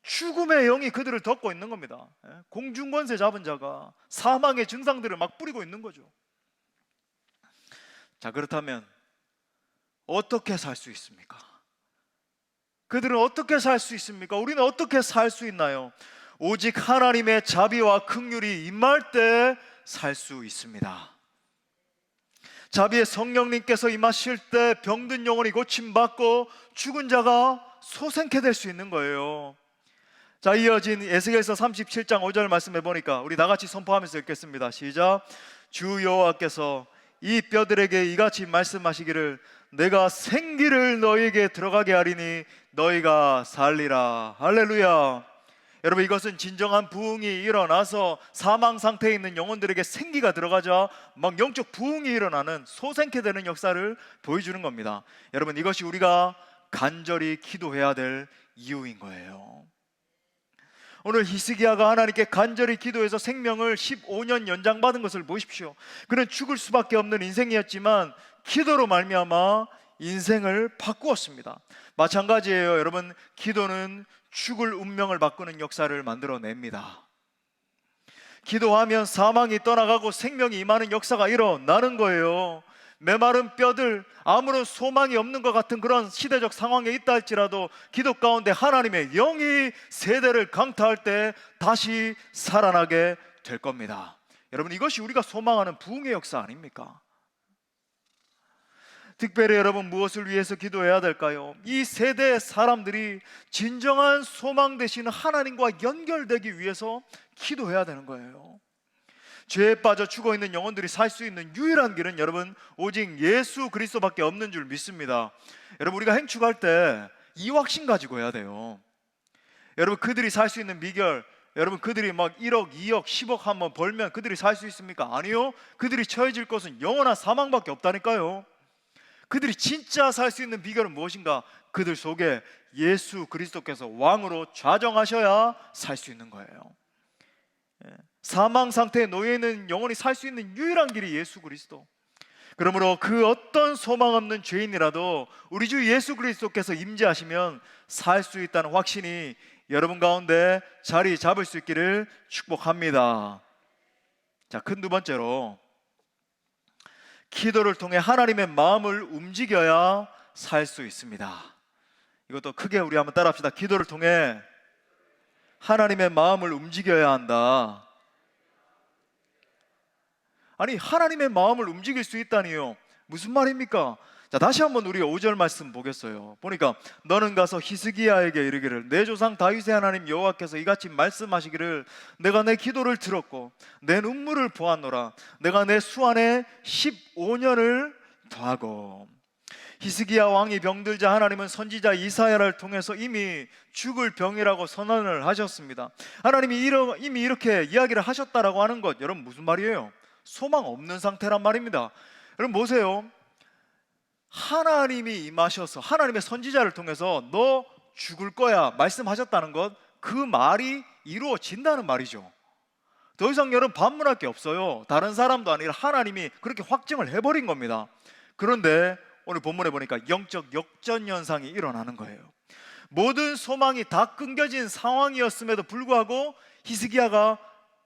죽음의 영이 그들을 덮고 있는 겁니다. 공중권세 잡은 자가 사망의 증상들을 막 뿌리고 있는 거죠. 자, 그렇다면 어떻게 살 수 있습니까? 그들은 어떻게 살 수 있습니까? 우리는 어떻게 살 수 있나요? 오직 하나님의 자비와 긍휼이 임할 때 살 수 있습니다. 자비의 성령님께서 임하실 때 병든 영혼이 고침받고 죽은 자가 소생케 될 수 있는 거예요. 자, 이어진 에스겔서 37장 5절 말씀해 보니까 우리 나같이 선포하면서 읽겠습니다. 시작. 주 여호와께서 이 뼈들에게 이같이 말씀하시기를, 내가 생기를 너희에게 들어가게 하리니 너희가 살리라. 할렐루야. 여러분, 이것은 진정한 부흥이 일어나서 사망 상태에 있는 영혼들에게 생기가 들어가자 막 영적 부흥이 일어나는, 소생케 되는 역사를 보여주는 겁니다. 여러분, 이것이 우리가 간절히 기도해야 될 이유인 거예요. 오늘 히스기야가 하나님께 간절히 기도해서 생명을 15년 연장받은 것을 보십시오. 그는 죽을 수밖에 없는 인생이었지만 기도로 말미암아 인생을 바꾸었습니다. 마찬가지예요. 여러분, 기도는 죽을 운명을 바꾸는 역사를 만들어냅니다. 기도하면 사망이 떠나가고 생명이 임하는 역사가 일어나는 거예요. 메마른 뼈들, 아무런 소망이 없는 것 같은 그런 시대적 상황에 있다 할지라도 기도 가운데 하나님의 영이 세대를 강타할 때 다시 살아나게 될 겁니다. 여러분, 이것이 우리가 소망하는 부흥의 역사 아닙니까? 특별히 여러분, 무엇을 위해서 기도해야 될까요? 이 세대의 사람들이 진정한 소망 되시는 하나님과 연결되기 위해서 기도해야 되는 거예요. 죄에 빠져 죽어있는 영혼들이 살 수 있는 유일한 길은 여러분 오직 예수 그리스도밖에 없는 줄 믿습니다. 여러분, 우리가 행축할 때 이 확신 가지고 해야 돼요. 여러분, 그들이 살 수 있는 비결, 여러분 그들이 막 1억, 2억, 10억 한번 벌면 그들이 살 수 있습니까? 아니요. 그들이 처해질 것은 영원한 사망밖에 없다니까요. 그들이 진짜 살 수 있는 비결은 무엇인가? 그들 속에 예수 그리스도께서 왕으로 좌정하셔야 살 수 있는 거예요. 사망 상태에 놓여 있는 영혼이 살 수 있는 유일한 길이 예수 그리스도. 그러므로 그 어떤 소망 없는 죄인이라도 우리 주 예수 그리스도께서 임재하시면 살 수 있다는 확신이 여러분 가운데 자리 잡을 수 있기를 축복합니다. 자, 큰 두 번째로, 기도를 통해 하나님의 마음을 움직여야 살 수 있습니다. 이것도 크게 우리 한번 따라합시다. 기도를 통해 하나님의 마음을 움직여야 한다. 아니, 하나님의 마음을 움직일 수 있다니요, 무슨 말입니까? 자, 다시 한번 우리 5절 말씀 보겠어요. 보니까 너는 가서 히스기야에게 이르기를, 내 조상 다윗의 하나님 여호와께서 이같이 말씀하시기를, 내가 내 기도를 들었고 내 눈물을 보았노라. 내가 내 수 안에 15년을 더하고. 히스기야 왕이 병들자 하나님은 선지자 이사야를 통해서 이미 죽을 병이라고 선언을 하셨습니다. 하나님이 이미 이렇게 이야기를 하셨다라고 하는 것, 여러분 무슨 말이에요? 소망 없는 상태란 말입니다. 여러분 보세요. 하나님이 임하셔서 하나님의 선지자를 통해서 너 죽을 거야 말씀하셨다는 것, 그 말이 이루어진다는 말이죠. 더 이상 여러분 반문할 게 없어요. 다른 사람도 아니라 하나님이 그렇게 확증을 해버린 겁니다. 그런데 오늘 본문에 보니까 영적 역전 현상이 일어나는 거예요. 모든 소망이 다 끊겨진 상황이었음에도 불구하고 히스기야가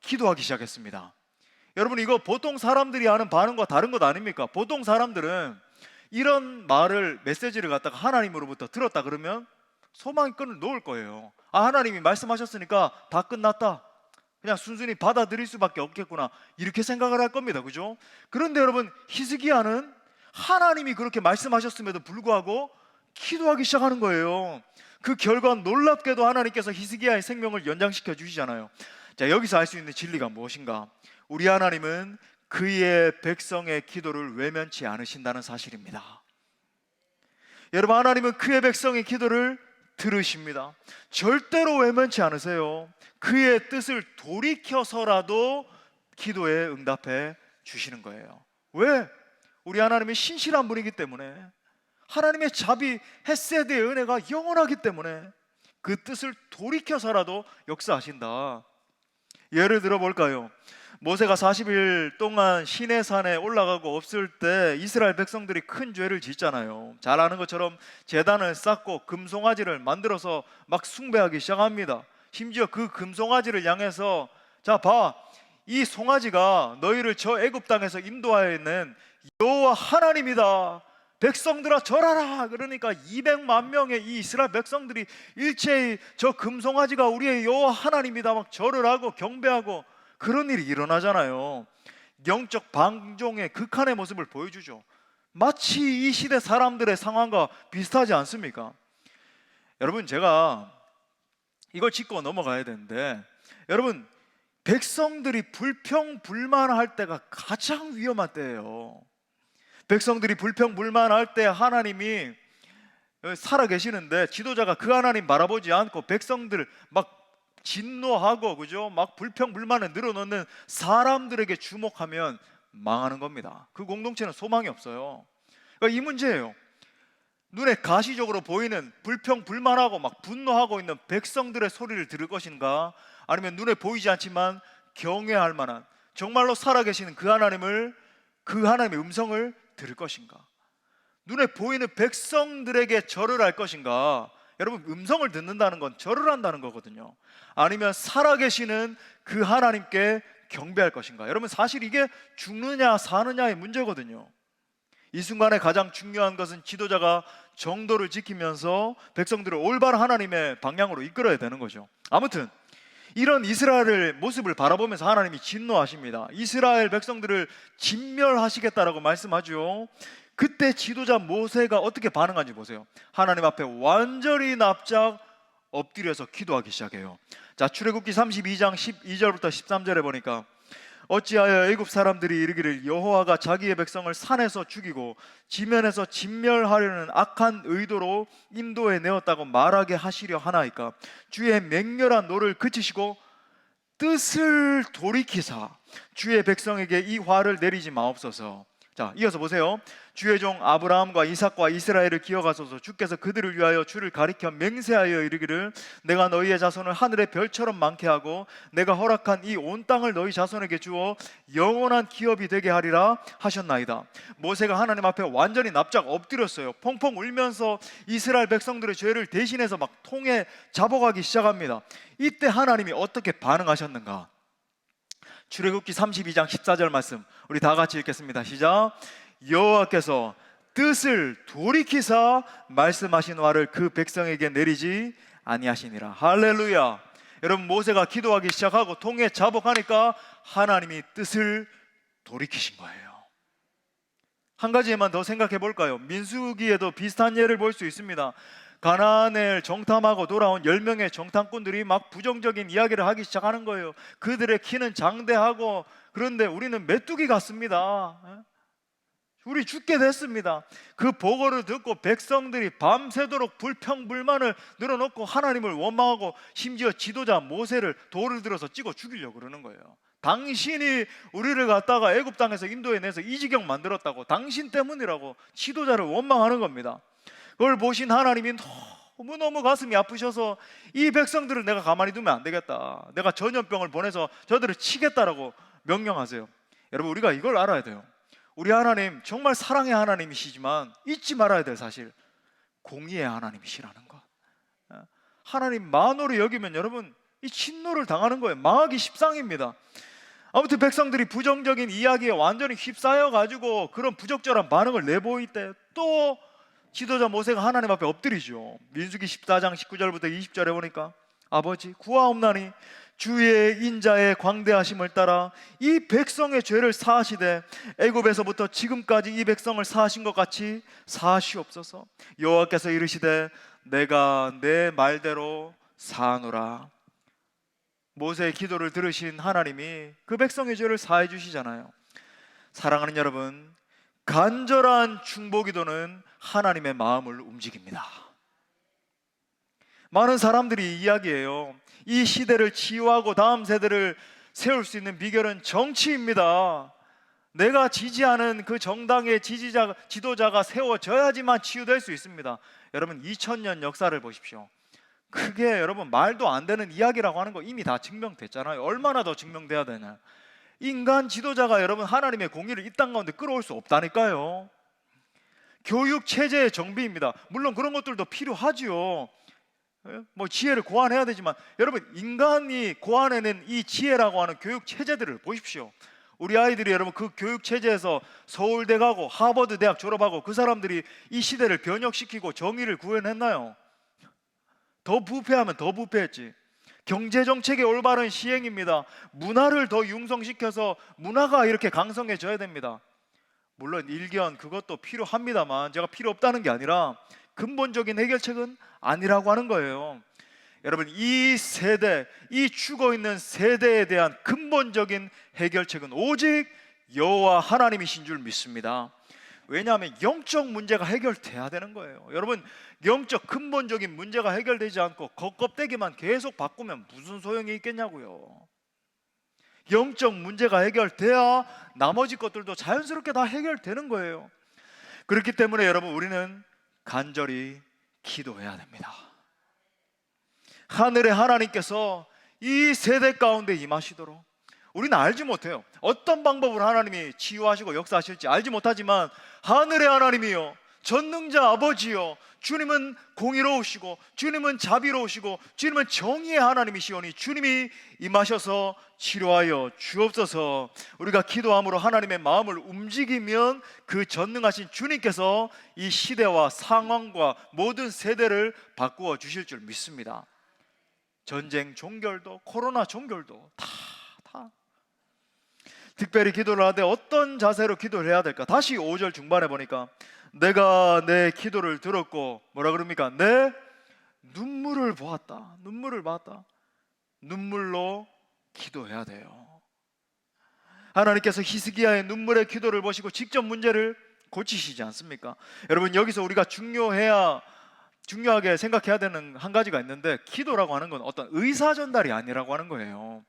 기도하기 시작했습니다. 여러분, 이거 보통 사람들이 하는 반응과 다른 것 아닙니까? 보통 사람들은 이런 말을, 메시지를 갖다가 하나님으로부터 들었다 그러면 소망의 끈을 놓을 거예요. 아, 하나님이 말씀하셨으니까 다 끝났다, 그냥 순순히 받아들일 수밖에 없겠구나, 이렇게 생각을 할 겁니다. 그죠? 그런데 여러분, 히스기야는 하나님이 그렇게 말씀하셨음에도 불구하고 기도하기 시작하는 거예요. 그 결과 놀랍게도 하나님께서 히스기야의 생명을 연장시켜 주시잖아요. 자, 여기서 알 수 있는 진리가 무엇인가? 우리 하나님은 그의 백성의 기도를 외면치 않으신다는 사실입니다. 여러분, 하나님은 그의 백성의 기도를 들으십니다. 절대로 외면치 않으세요. 그의 뜻을 돌이켜서라도 기도에 응답해 주시는 거예요. 왜? 우리 하나님은 신실한 분이기 때문에, 하나님의 자비, 헤세드의 은혜가 영원하기 때문에 그 뜻을 돌이켜서라도 역사하신다. 예를 들어 볼까요? 모세가 40일 동안 시내산에 올라가고 없을 때 이스라엘 백성들이 큰 죄를 짓잖아요. 잘 아는 것처럼 제단을 쌓고 금송아지를 만들어서 막 숭배하기 시작합니다. 심지어 그 금송아지를 향해서, 자 봐, 이 송아지가 너희를 저 애굽 땅에서 인도하여 있는 여호와 하나님이다, 백성들아 절하라. 그러니까 200만 명의 이 이스라엘 백성들이 일체의 저 금송아지가 우리의 여호와 하나님이다 막 절을 하고 경배하고, 그런 일이 일어나잖아요. 영적 방종의 극한의 모습을 보여주죠. 마치 이 시대 사람들의 상황과 비슷하지 않습니까? 여러분, 제가 이걸 짚고 넘어가야 되는데, 여러분, 백성들이 불평불만할 때가 가장 위험한 때예요. 백성들이 불평불만할 때 하나님이 살아계시는데 지도자가 그 하나님 바라보지 않고 백성들 막 진노하고, 그죠? 막 불평불만을 늘어놓는 사람들에게 주목하면 망하는 겁니다. 그 공동체는 소망이 없어요. 그러니까 이 문제예요. 눈에 가시적으로 보이는 불평불만하고 막 분노하고 있는 백성들의 소리를 들을 것인가, 아니면 눈에 보이지 않지만 경외할 만한 정말로 살아계시는 그 하나님의 음성을 들을 것인가? 눈에 보이는 백성들에게 절을 할 것인가? 여러분, 음성을 듣는다는 건 절을 한다는 거거든요. 아니면 살아계시는 그 하나님께 경배할 것인가? 여러분, 사실 이게 죽느냐 사느냐의 문제거든요. 이 순간에 가장 중요한 것은 지도자가 정도를 지키면서 백성들을 올바른 하나님의 방향으로 이끌어야 되는 거죠. 아무튼 이런 이스라엘의 모습을 바라보면서 하나님이 진노하십니다. 이스라엘 백성들을 진멸하시겠다라고 말씀하죠. 그때 지도자 모세가 어떻게 반응하는지 보세요. 하나님 앞에 완전히 납작 엎드려서 기도하기 시작해요. 자, 출애굽기 32장 12절부터 13절에 보니까, 어찌하여 애굽 사람들이 이르기를 여호와가 자기의 백성을 산에서 죽이고 지면에서 진멸하려는 악한 의도로 인도해 내었다고 말하게 하시려 하나이까? 주의 맹렬한 노를 그치시고 뜻을 돌이키사 주의 백성에게 이 화를 내리지 마옵소서. 자, 이어서 보세요. 주의 종 아브라함과 이삭과 이스라엘을 기억하소서. 주께서 그들을 위하여 주를 가리켜 맹세하여 이르기를 내가 너희의 자손을 하늘의 별처럼 많게 하고 내가 허락한 이 온 땅을 너희 자손에게 주어 영원한 기업이 되게 하리라 하셨나이다. 모세가 하나님 앞에 완전히 납작 엎드렸어요. 펑펑 울면서 이스라엘 백성들의 죄를 대신해서 막 통에 잡아가기 시작합니다. 이때 하나님이 어떻게 반응하셨는가? 출애굽기 32장 14절 말씀 우리 다 같이 읽겠습니다. 시작. 여호와께서 뜻을 돌이키사 말씀하신 화를 그 백성에게 내리지 아니하시니라. 할렐루야. 여러분, 모세가 기도하기 시작하고 통에 자복하니까 하나님이 뜻을 돌이키신 거예요. 한 가지만 더 생각해 볼까요? 민수기에도 비슷한 예를 볼 수 있습니다. 가나안을 정탐하고 돌아온 10명의 정탐꾼들이 막 부정적인 이야기를 하기 시작하는 거예요. 그들의 키는 장대하고 그런데 우리는 메뚜기 같습니다. 우리 죽게 됐습니다. 그 보고를 듣고 백성들이 밤새도록 불평불만을 늘어놓고 하나님을 원망하고 심지어 지도자 모세를 돌을 들어서 찍어 죽이려고 그러는 거예요. 당신이 우리를 갖다가 애굽 땅에서 인도해내서 이 지경 만들었다고, 당신 때문이라고 지도자를 원망하는 겁니다. 그걸 보신 하나님이 너무너무 가슴이 아프셔서 이 백성들을 내가 가만히 두면 안 되겠다, 내가 전염병을 보내서 저들을 치겠다라고 명령하세요. 여러분, 우리가 이걸 알아야 돼요. 우리 하나님 정말 사랑의 하나님이시지만 잊지 말아야 될 사실, 공의의 하나님이시라는 것. 하나님 만호를 여기면 여러분 이 진노를 당하는 거예요. 망하기 십상입니다. 아무튼 백성들이 부정적인 이야기에 완전히 휩싸여 가지고 그런 부적절한 반응을 내보일 때 또 지도자 모세가 하나님 앞에 엎드리죠. 민수기 14장 19절부터 20절에 보니까 아버지 구하옵나니 주의 인자의 광대하심을 따라 이 백성의 죄를 사하시되 애굽에서부터 지금까지 이 백성을 사하신 것 같이 사하시옵소서. 여호와께서 이르시되 내가 내 말대로 사하노라. 모세의 기도를 들으신 하나님이 그 백성의 죄를 사해 주시잖아요. 사랑하는 여러분, 간절한 중보기도는 하나님의 마음을 움직입니다. 많은 사람들이 이야기해요. 이 시대를 치유하고 다음 세대를 세울 수 있는 비결은 정치입니다. 내가 지지하는 그 정당의 지도자가 세워져야지만 치유될 수 있습니다. 여러분, 2000년 역사를 보십시오. 그게 여러분 말도 안 되는 이야기라고 하는 거 이미 다 증명됐잖아요. 얼마나 더 증명돼야 되냐. 인간 지도자가 여러분 하나님의 공의를 이 땅 가운데 끌어올 수 없다니까요. 교육 체제의 정비입니다. 물론 그런 것들도 필요하지요. 뭐 지혜를 고안해야 되지만 여러분, 인간이 고안해낸 이 지혜라고 하는 교육 체제들을 보십시오. 우리 아이들이 여러분 그 교육 체제에서 서울대 가고 하버드 대학 졸업하고 그 사람들이 이 시대를 변혁시키고 정의를 구현했나요? 더 부패하면 더 부패했지. 경제정책의 올바른 시행입니다. 문화를 더 융성시켜서 문화가 이렇게 강성해져야 됩니다. 물론 일견 그것도 필요합니다만 제가 필요 없다는 게 아니라 근본적인 해결책은 아니라고 하는 거예요. 여러분, 이 세대, 이 죽어있는 세대에 대한 근본적인 해결책은 오직 여호와 하나님이신 줄 믿습니다. 왜냐하면 영적 문제가 해결돼야 되는 거예요. 여러분, 영적 근본적인 문제가 해결되지 않고 겉껍데기만 계속 바꾸면 무슨 소용이 있겠냐고요. 영적 문제가 해결돼야 나머지 것들도 자연스럽게 다 해결되는 거예요. 그렇기 때문에 여러분, 우리는 간절히 기도해야 됩니다. 하늘의 하나님께서 이 세대 가운데 임하시도록. 우리는 알지 못해요. 어떤 방법으로 하나님이 치유하시고 역사하실지 알지 못하지만 하늘의 하나님이요, 전능자 아버지요, 주님은 공의로우시고 주님은 자비로우시고 주님은 정의의 하나님이시오니 주님이 임하셔서 치료하여 주옵소서. 우리가 기도함으로 하나님의 마음을 움직이면 그 전능하신 주님께서 이 시대와 상황과 모든 세대를 바꾸어 주실 줄 믿습니다. 전쟁 종결도 코로나 종결도 다 특별히 기도를 하되 어떤 자세로 기도를 해야 될까? 다시 5절 중반에 보니까 내가 내 기도를 들었고 뭐라 그럽니까? 내 눈물을 보았다. 눈물을 봤다. 눈물로 기도해야 돼요. 하나님께서 히스기야의 눈물의 기도를 보시고 직접 문제를 고치시지 않습니까? 여러분, 여기서 우리가 중요하게 생각해야 되는 한 가지가 있는데, 기도라고 하는 건 어떤 의사 전달이 아니라고 하는 거예요.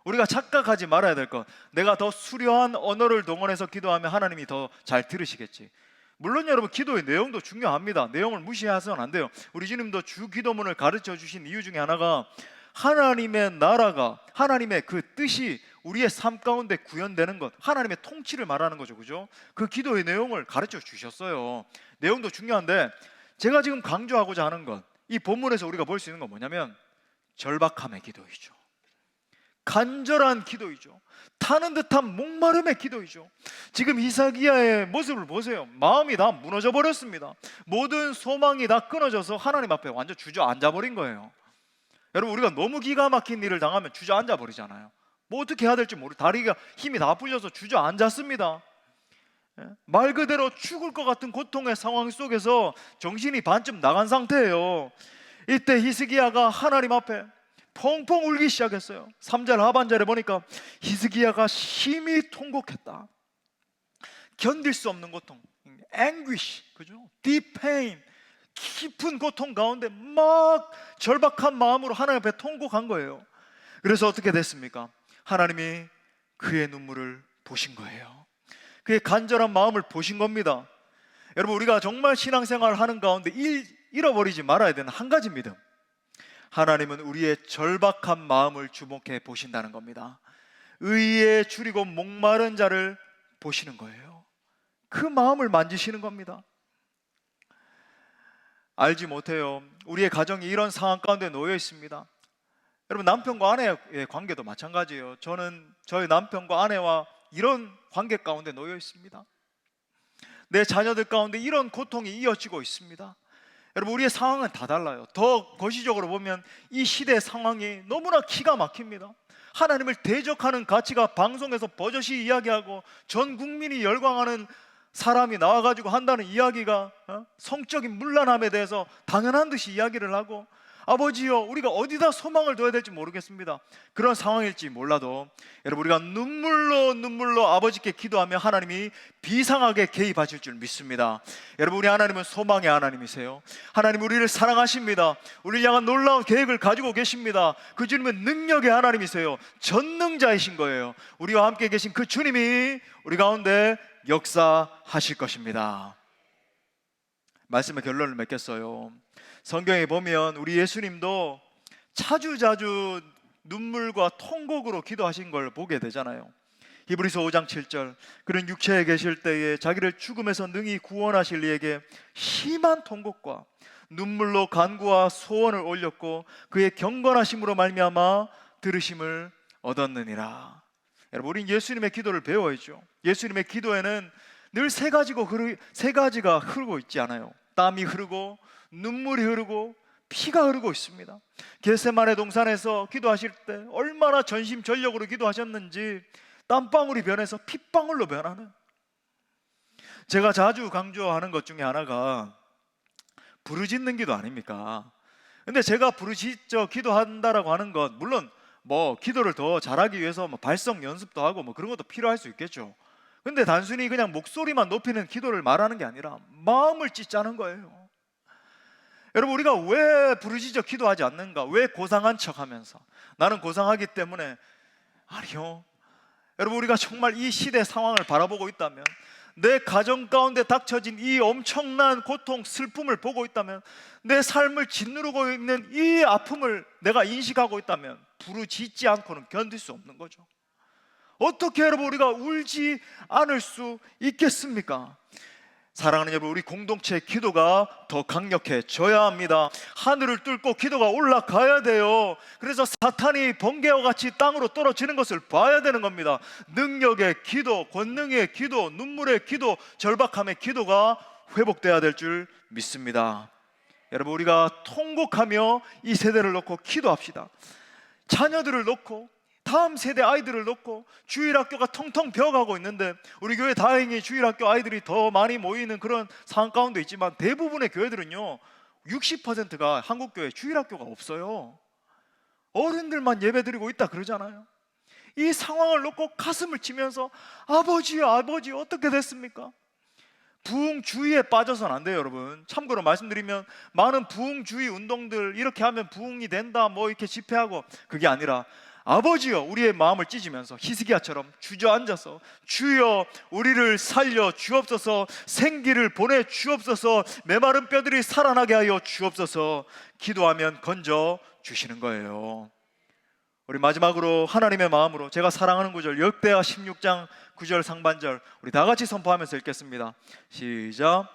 우리가 착각하지 말아야 될 것, 내가 더 수려한 언어를 동원해서 기도하면 하나님이 더 잘 들으시겠지. 물론 여러분, 기도의 내용도 중요합니다. 내용을 무시해서는 안 돼요. 우리 주님도 주 기도문을 가르쳐 주신 이유 중에 하나가 하나님의 나라가, 하나님의 그 뜻이 우리의 삶 가운데 구현되는 것, 하나님의 통치를 말하는 거죠. 그죠? 그 기도의 내용을 가르쳐 주셨어요. 내용도 중요한데, 제가 지금 강조하고자 하는 것, 이 본문에서 우리가 볼 수 있는 건 뭐냐면 절박함의 기도이죠. 간절한 기도이죠. 타는 듯한 목마름의 기도이죠. 지금 히스기야의 모습을 보세요. 마음이 다 무너져 버렸습니다. 모든 소망이 다 끊어져서 하나님 앞에 완전 주저앉아 버린 거예요. 여러분, 우리가 너무 기가 막힌 일을 당하면 주저앉아 버리잖아요. 뭐 어떻게 해야 될지 모르고 다리가 힘이 다 풀려서 주저앉았습니다. 말 그대로 죽을 것 같은 고통의 상황 속에서 정신이 반쯤 나간 상태예요. 이때 히스기야가 하나님 앞에 펑펑 울기 시작했어요. 3절 하반절에 보니까 히스기야가 심히 통곡했다. 견딜 수 없는 고통, anguish, 그죠? deep pain, 깊은 고통 가운데 막 절박한 마음으로 하나님 앞에 통곡한 거예요. 그래서 어떻게 됐습니까? 하나님이 그의 눈물을 보신 거예요. 그의 간절한 마음을 보신 겁니다. 여러분, 우리가 정말 신앙생활을 하는 가운데 잃어버리지 말아야 되는 한 가지 믿음, 하나님은 우리의 절박한 마음을 주목해 보신다는 겁니다. 의에 줄이고 목마른 자를 보시는 거예요. 그 마음을 만지시는 겁니다. 알지 못해요. 우리의 가정이 이런 상황 가운데 놓여 있습니다. 여러분, 남편과 아내의 관계도 마찬가지예요. 저는 저희 남편과 아내와 이런 관계 가운데 놓여 있습니다. 내 자녀들 가운데 이런 고통이 이어지고 있습니다. 여러분, 우리의 상황은 다 달라요. 더 거시적으로 보면 이 시대의 상황이 너무나 기가 막힙니다. 하나님을 대적하는 가치가 방송에서 버젓이 이야기하고 전 국민이 열광하는 사람이 나와가지고 한다는 이야기가 성적인 문란함에 대해서 당연한 듯이 이야기를 하고, 아버지요, 우리가 어디다 소망을 둬야 될지 모르겠습니다. 그런 상황일지 몰라도 여러분, 우리가 눈물로 아버지께 기도하며 하나님이 비상하게 개입하실 줄 믿습니다. 여러분, 우리 하나님은 소망의 하나님이세요. 하나님 우리를 사랑하십니다. 우리를 향한 놀라운 계획을 가지고 계십니다. 그 주님은 능력의 하나님이세요. 전능자이신 거예요. 우리와 함께 계신 그 주님이 우리 가운데 역사하실 것입니다. 말씀의 결론을 맺겠어요. 성경에 보면 우리 예수님도 자주자주 눈물과 통곡으로 기도하신 걸 보게 되잖아요. 히브리서 5장 7절, 그는 육체에 계실 때에 자기를 죽음에서 능히 구원하실 이에게 심한 통곡과 눈물로 간구와 소원을 올렸고 그의 경건하심으로 말미암아 들으심을 얻었느니라. 여러분, 우린 예수님의 기도를 배워야죠. 예수님의 기도에는 늘 세 가지가 흐르고 있지 않아요. 땀이 흐르고 눈물이 흐르고 피가 흐르고 있습니다. 겟세마네 동산에서 기도하실 때 얼마나 전심전력으로 기도하셨는지 땀방울이 변해서 핏방울로 변하는, 제가 자주 강조하는 것 중에 하나가 부르짖는 기도 아닙니까? 근데 제가 부르짖어 기도한다라고 하는 것, 물론 뭐 기도를 더 잘하기 위해서 뭐 발성 연습도 하고 뭐 그런 것도 필요할 수 있겠죠. 근데 단순히 그냥 목소리만 높이는 기도를 말하는 게 아니라 마음을 찢자는 거예요. 여러분, 우리가 왜 부르짖어 기도하지 않는가? 왜 고상한 척하면서 나는 고상하기 때문에, 아니요. 여러분, 우리가 정말 이 시대 상황을 바라보고 있다면, 내 가정 가운데 닥쳐진 이 엄청난 고통, 슬픔을 보고 있다면, 내 삶을 짓누르고 있는 이 아픔을 내가 인식하고 있다면 부르짖지 않고는 견딜 수 없는 거죠. 어떻게 여러분 우리가 울지 않을 수 있겠습니까? 사랑하는 여러분, 우리 공동체의 기도가 더 강력해져야 합니다. 하늘을 뚫고 기도가 올라가야 돼요. 그래서 사탄이 번개와 같이 땅으로 떨어지는 것을 봐야 되는 겁니다. 능력의 기도, 권능의 기도, 눈물의 기도, 절박함의 기도가 회복돼야 될 줄 믿습니다. 여러분, 우리가 통곡하며 이 세대를 놓고 기도합시다. 자녀들을 놓고, 다음 세대 아이들을 놓고 주일학교가 텅텅 비어가고 있는데, 우리 교회 다행히 주일학교 아이들이 더 많이 모이는 그런 상황 가운데 있지만 대부분의 교회들은요 60%가 한국교회 주일학교가 없어요. 어른들만 예배드리고 있다 그러잖아요. 이 상황을 놓고 가슴을 치면서 아버지 어떻게 됐습니까? 부흥주의에 빠져서는 안 돼요. 여러분, 참고로 말씀드리면 많은 부흥주의 운동들, 이렇게 하면 부흥이 된다 뭐 이렇게 집회하고, 그게 아니라 아버지여, 우리의 마음을 찢으면서 히스기야처럼 주저앉아서 주여 우리를 살려 주옵소서, 생기를 보내 주옵소서, 메마른 뼈들이 살아나게 하여 주옵소서 기도하면 건져 주시는 거예요. 우리 마지막으로 하나님의 마음으로 제가 사랑하는 구절 역대하 16장 9절 상반절 우리 다 같이 선포하면서 읽겠습니다. 시작.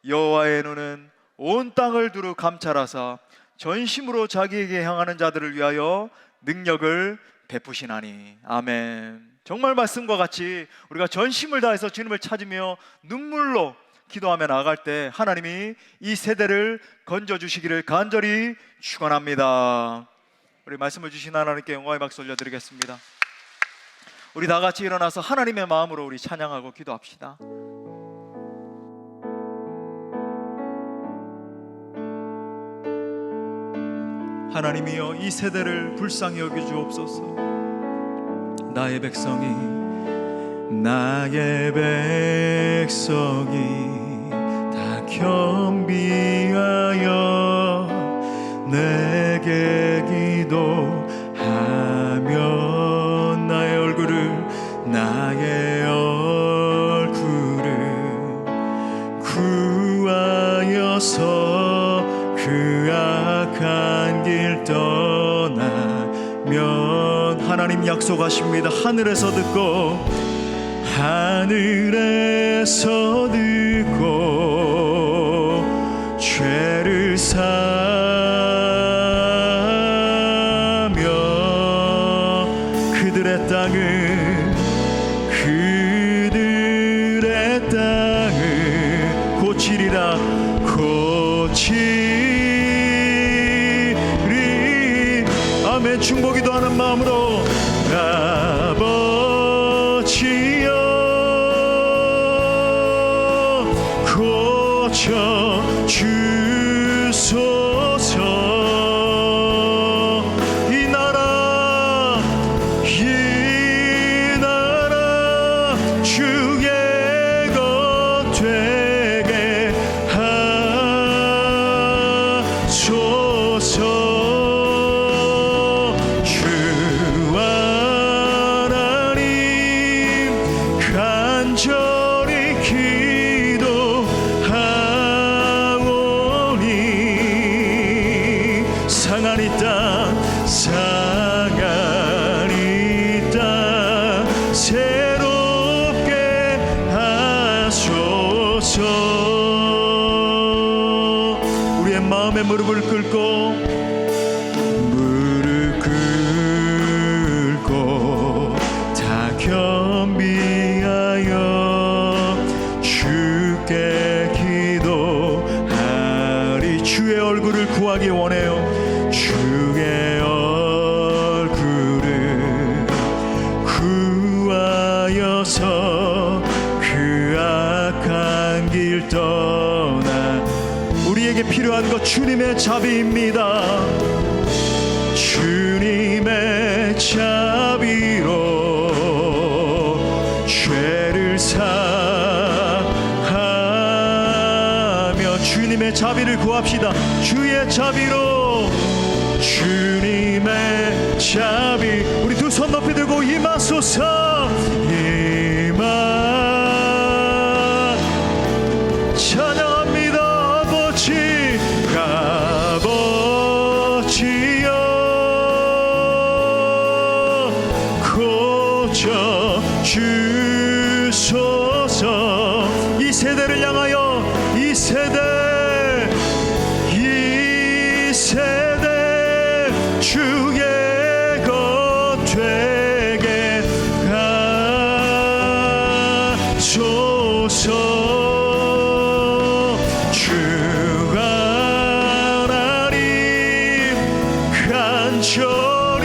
여호와의 눈은 온 땅을 두루 감찰하사 전심으로 자기에게 향하는 자들을 위하여 능력을 베푸시나니. 아멘. 정말 말씀과 같이 우리가 전심을 다해서 주님을 찾으며 눈물로 기도하며 나아갈 때 하나님이 이 세대를 건져주시기를 간절히 축원합니다. 우리 말씀을 주신 하나님께 영광의 박수 올려드리겠습니다. 우리 다 같이 일어나서 하나님의 마음으로 우리 찬양하고 기도합시다. 하나님이여, 이 세대를 불쌍히 여겨 주옵소서. 나의 백성이 다 겸비하여 내게 기도하면 나의 얼굴을 구하여서 그 악한 길 떠나면 하나님 약속하십니다. 하늘에서 듣고 죄를 사며 그들의 땅을 고치리라. 아멘. 중보기도 하는 마음으로 아버지여 고쳐 주소서. 이 나라 주의 것 되게 하소서. 주 하나님 간절히 기도하오니 상한 이 땅 새롭게 하소서. 우리의 마음의 무릎 꿇고 다 겸비하여 주께 기도하리. 주의 얼굴을 구하기 원해요. 주의 얼굴을 구하여서 그 악한 길 떠나. 우리에게 필요한 것 주님의 자비입니다. 주님의 자비로 죄를 사하며 주님의 자비를 구합시다. 주의 자비로, 주님의 자비. 우리 두 손 높이 들고 임하소서. 찬양합니다. 아버지여 고쳐 주소서. 이 세대를 향하여 이 세대 주의 것 되게 하소서. 주 하나님 간절히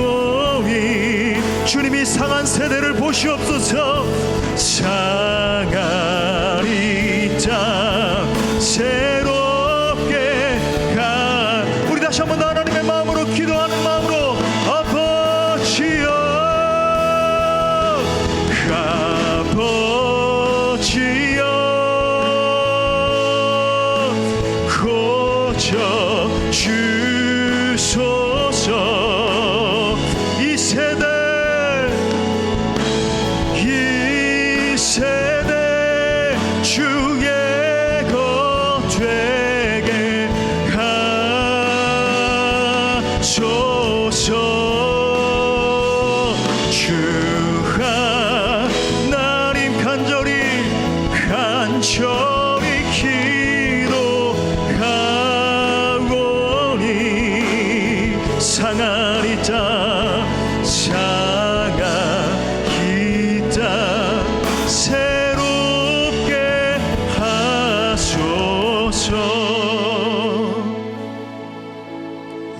기도하오니 주님이 상한 세대를 보시옵소서. 상한 이 땅 새롭게 우리 다시 한번 하나님의 마음으로 기도하는 마음으로 아버지여 고쳐 주소서.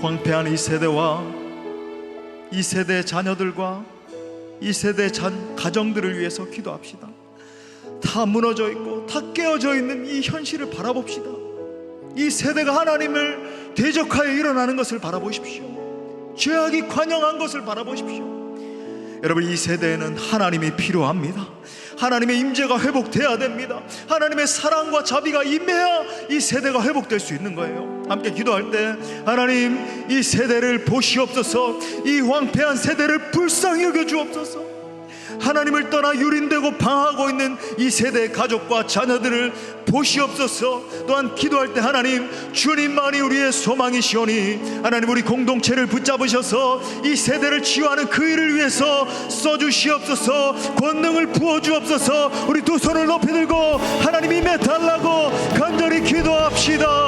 황폐한 이 세대와 이 세대의 자녀들과 이 세대의 가정들을 위해서 기도합시다. 다 무너져 있고 다 깨어져 있는 이 현실을 바라봅시다. 이 세대가 하나님을 대적하여 일어나는 것을 바라보십시오. 죄악이 관영한 것을 바라보십시오. 여러분, 이 세대에는 하나님이 필요합니다. 하나님의 임재가 회복돼야 됩니다. 하나님의 사랑과 자비가 임해야 이 세대가 회복될 수 있는 거예요. 함께 기도할 때, 하나님, 이 세대를 보시옵소서. 이 황폐한 세대를 불쌍히 여겨 주옵소서. 하나님을 떠나 유린되고 방황하고 있는 이 세대의 가족과 자녀들을 보시옵소서. 또한 기도할 때, 하나님, 주님만이 우리의 소망이시오니 하나님, 우리 공동체를 붙잡으셔서 이 세대를 치유하는 그 일을 위해서 써주시옵소서. 권능을 부어주옵소서. 우리 두 손을 높이 들고 하나님 임해 달라고 간절히 기도합시다.